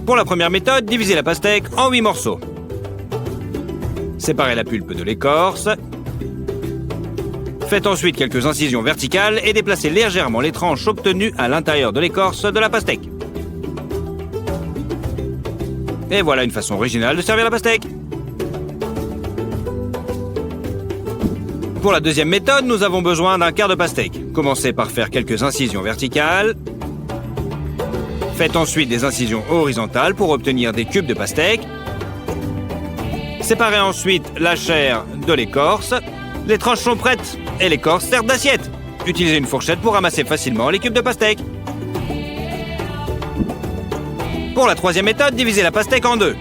Pour la première méthode, divisez la pastèque en 8 morceaux. Séparez la pulpe de l'écorce. Faites ensuite quelques incisions verticales et déplacez légèrement les tranches obtenues à l'intérieur de l'écorce de la pastèque. Et voilà une façon originale de servir la pastèque. Pour la deuxième méthode, nous avons besoin d'un quart de pastèque. Commencez par faire quelques incisions verticales. Faites ensuite des incisions horizontales pour obtenir des cubes de pastèque. Séparez ensuite la chair de l'écorce. Les tranches sont prêtes et l'écorce sert d'assiette. Utilisez une fourchette pour ramasser facilement les cubes de pastèque. Pour la troisième méthode, divisez la pastèque en deux.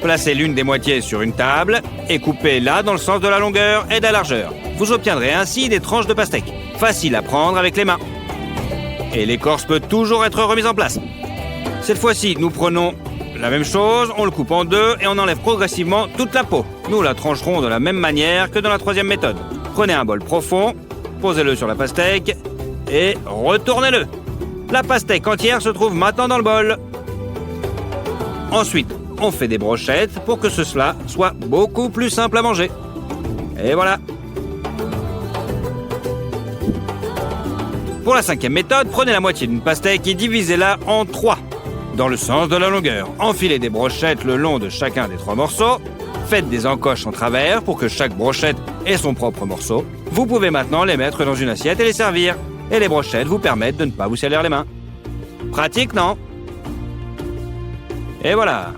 Placez l'une des moitiés sur une table et coupez-la dans le sens de la longueur et de la largeur. Vous obtiendrez ainsi des tranches de pastèque, faciles à prendre avec les mains. Et l'écorce peut toujours être remise en place. Cette fois-ci, nous prenons la même chose, on le coupe en deux et on enlève progressivement toute la peau. Nous la trancherons de la même manière que dans la troisième méthode. Prenez un bol profond, posez-le sur la pastèque et retournez-le. La pastèque entière se trouve maintenant dans le bol. Ensuite, on fait des brochettes pour que cela soit beaucoup plus simple à manger. Et voilà. Pour la cinquième méthode, prenez la moitié d'une pastèque et divisez-la en 3, dans le sens de la longueur. Enfilez des brochettes le long de chacun des 3 morceaux. Faites des encoches en travers pour que chaque brochette ait son propre morceau. Vous pouvez maintenant les mettre dans une assiette et les servir. Et les brochettes vous permettent de ne pas vous salir les mains. Pratique, non? Et voilà.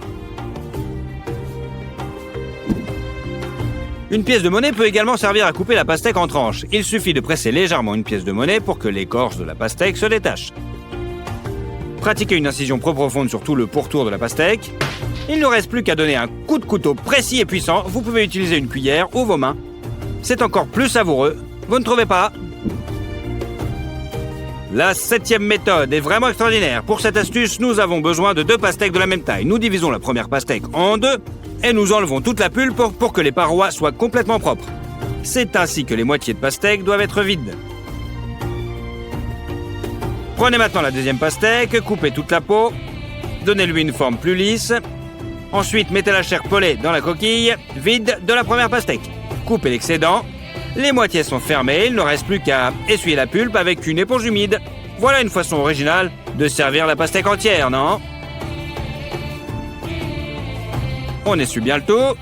Une pièce de monnaie peut également servir à couper la pastèque en tranches. Il suffit de presser légèrement une pièce de monnaie pour que l'écorce de la pastèque se détache. Pratiquez une incision profonde sur tout le pourtour de la pastèque. Il ne reste plus qu'à donner un coup de couteau précis et puissant. Vous pouvez utiliser une cuillère ou vos mains. C'est encore plus savoureux. Vous ne trouvez pas? La 7e méthode est vraiment extraordinaire. Pour cette astuce, nous avons besoin de 2 pastèques de la même taille. Nous divisons la première pastèque en 2 et nous enlevons toute la pulpe pour que les parois soient complètement propres. C'est ainsi que les moitiés de pastèque doivent être vides. Prenez maintenant la deuxième pastèque, coupez toute la peau, donnez-lui une forme plus lisse. Ensuite, mettez la chair pelée dans la coquille vide de la première pastèque. Coupez l'excédent. Les moitiés sont fermées, il ne reste plus qu'à essuyer la pulpe avec une éponge humide. Voilà une façon originale de servir la pastèque entière, non? On essuie bien le tout.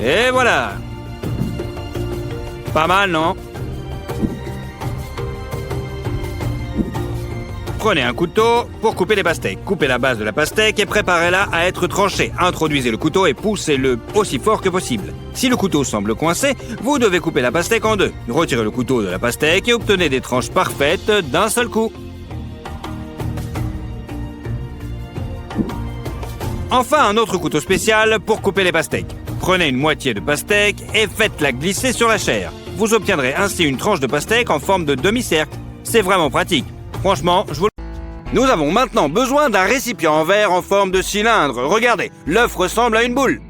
Et voilà. Pas mal, non? Prenez un couteau pour couper les pastèques. Coupez la base de la pastèque et préparez-la à être tranchée. Introduisez le couteau et poussez-le aussi fort que possible. Si le couteau semble coincé, vous devez couper la pastèque en 2. Retirez le couteau de la pastèque et obtenez des tranches parfaites d'un seul coup. Enfin, un autre couteau spécial pour couper les pastèques. Prenez une moitié de pastèque et faites-la glisser sur la chair. Vous obtiendrez ainsi une tranche de pastèque en forme de demi-cercle. C'est vraiment pratique. Franchement, je vous... Nous avons maintenant besoin d'un récipient en verre en forme de cylindre. Regardez, l'œuf ressemble à une boule.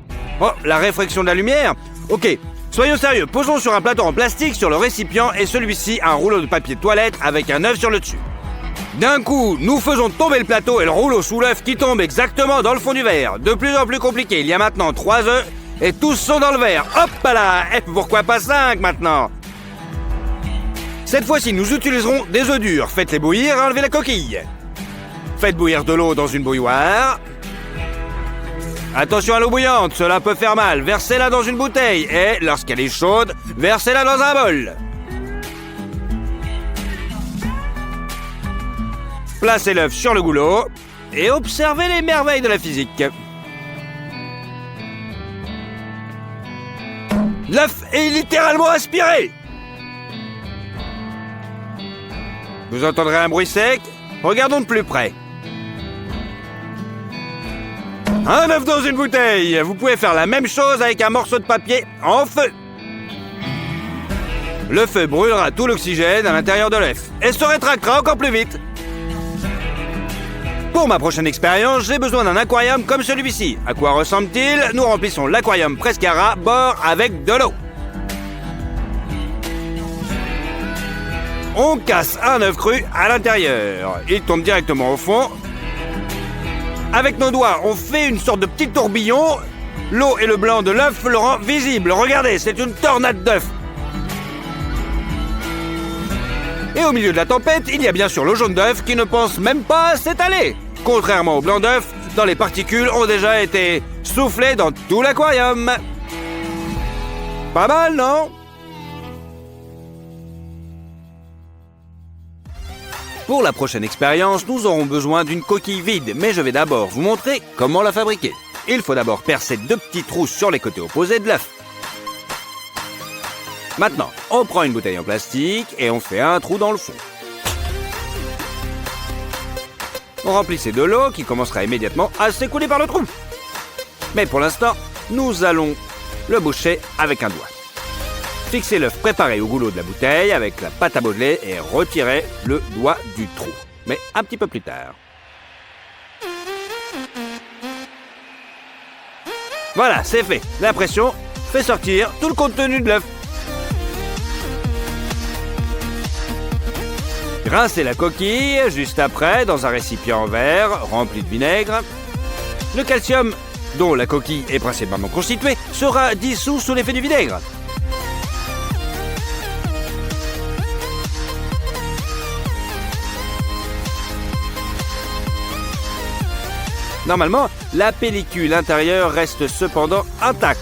Oh, la réfraction de la lumière? Ok, soyons sérieux. Posons sur un plateau en plastique sur le récipient et celui-ci un rouleau de papier toilette avec un œuf sur le dessus. D'un coup, nous faisons tomber le plateau et le rouleau sous l'œuf qui tombe exactement dans le fond du verre. De plus en plus compliqué, il y a maintenant 3 œufs et tous sont dans le verre. Hop là! Et pourquoi pas 5 maintenant? Cette fois-ci, nous utiliserons des œufs durs. Faites-les bouillir et enlevez la coquille. Faites bouillir de l'eau dans une bouilloire. Attention à l'eau bouillante, cela peut faire mal. Versez-la dans une bouteille et, lorsqu'elle est chaude, versez-la dans un bol. Placez l'œuf sur le goulot et observez les merveilles de la physique. L'œuf est littéralement aspiré. Vous entendrez un bruit sec? Regardons de plus près. Un œuf dans une bouteille! Vous pouvez faire la même chose avec un morceau de papier en feu. Le feu brûlera tout l'oxygène à l'intérieur de l'œuf et se rétractera encore plus vite. Pour ma prochaine expérience, j'ai besoin d'un aquarium comme celui-ci. À quoi ressemble-t-il? Nous remplissons l'aquarium presque à ras, bord avec de l'eau. On casse un œuf cru à l'intérieur. Il tombe directement au fond. Avec nos doigts, on fait une sorte de petit tourbillon. L'eau et le blanc de l'œuf le rend visible. Regardez, c'est une tornade d'œufs. Et au milieu de la tempête, il y a bien sûr le jaune d'œuf qui ne pense même pas à s'étaler. Contrairement au blanc d'œuf, dont les particules ont déjà été soufflées dans tout l'aquarium. Pas mal, non? Pour la prochaine expérience, nous aurons besoin d'une coquille vide, mais je vais d'abord vous montrer comment la fabriquer. Il faut d'abord percer 2 petits trous sur les côtés opposés de l'œuf. Maintenant, on prend une bouteille en plastique et on fait un trou dans le fond. On remplissait de l'eau qui commencera immédiatement à s'écouler par le trou. Mais pour l'instant, nous allons le boucher avec un doigt. Fixez l'œuf préparé au goulot de la bouteille avec la pâte à modeler et retirez le doigt du trou. Mais un petit peu plus tard. Voilà, c'est fait. La pression fait sortir tout le contenu de l'œuf. Rincez la coquille juste après dans un récipient en verre rempli de vinaigre. Le calcium, dont la coquille est principalement constituée, sera dissous sous l'effet du vinaigre. Normalement, la pellicule intérieure reste cependant intacte.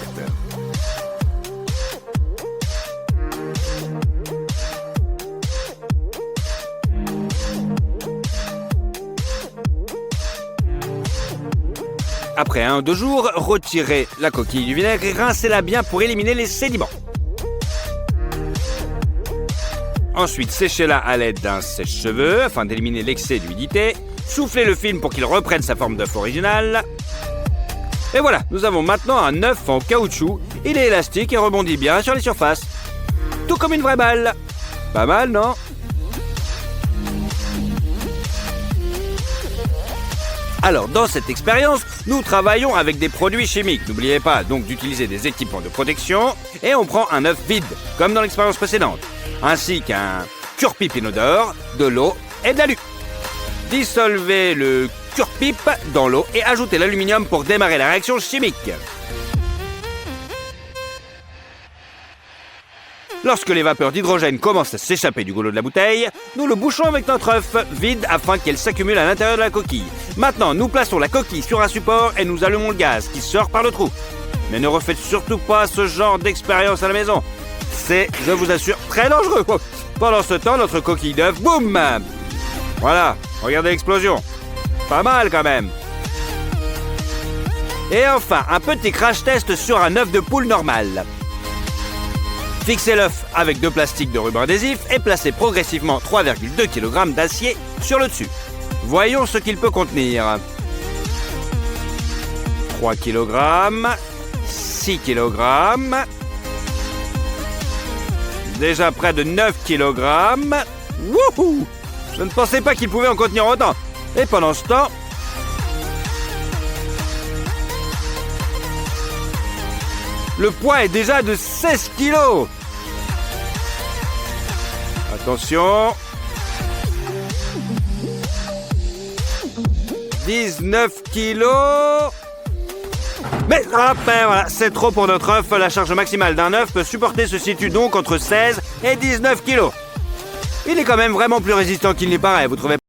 Après 1 ou 2 jours, retirez la coquille du vinaigre et rincez-la bien pour éliminer les sédiments. Ensuite, séchez-la à l'aide d'un sèche-cheveux afin d'éliminer l'excès d'humidité. Soufflez le film pour qu'il reprenne sa forme d'œuf original. Et voilà, nous avons maintenant un œuf en caoutchouc. Il est élastique et rebondit bien sur les surfaces. Tout comme une vraie balle. Pas mal, non? Alors, dans cette expérience, nous travaillons avec des produits chimiques. N'oubliez pas donc d'utiliser des équipements de protection. Et on prend un œuf vide, comme dans l'expérience précédente. Ainsi qu'un cure-pipe inodore, de l'eau et de l'alu. Dissolvez le cure-pipe dans l'eau et ajoutez l'aluminium pour démarrer la réaction chimique. Lorsque les vapeurs d'hydrogène commencent à s'échapper du goulot de la bouteille, nous le bouchons avec notre œuf vide afin qu'elle s'accumule à l'intérieur de la coquille. Maintenant, nous plaçons la coquille sur un support et nous allumons le gaz qui sort par le trou. Mais ne refaites surtout pas ce genre d'expérience à la maison. C'est, je vous assure, très dangereux. Pendant ce temps, notre coquille d'œuf, boum! Voilà, regardez l'explosion. Pas mal quand même. Et enfin, un petit crash test sur un œuf de poule normal. Fixez l'œuf avec 2 plastiques de ruban adhésif et placez progressivement 3,2 kg d'acier sur le dessus. Voyons ce qu'il peut contenir. 3 kg, 6 kg, déjà près de 9 kg. Wouhou! Je ne pensais pas qu'il pouvait en contenir autant. Et pendant ce temps, le poids est déjà de 16 kilos. Attention. 19 kilos. Mais voilà, c'est trop pour notre œuf. La charge maximale d'un œuf peut supporter se situe donc entre 16 et 19 kilos. Il est quand même vraiment plus résistant qu'il n'y paraît, vous trouvez pas ?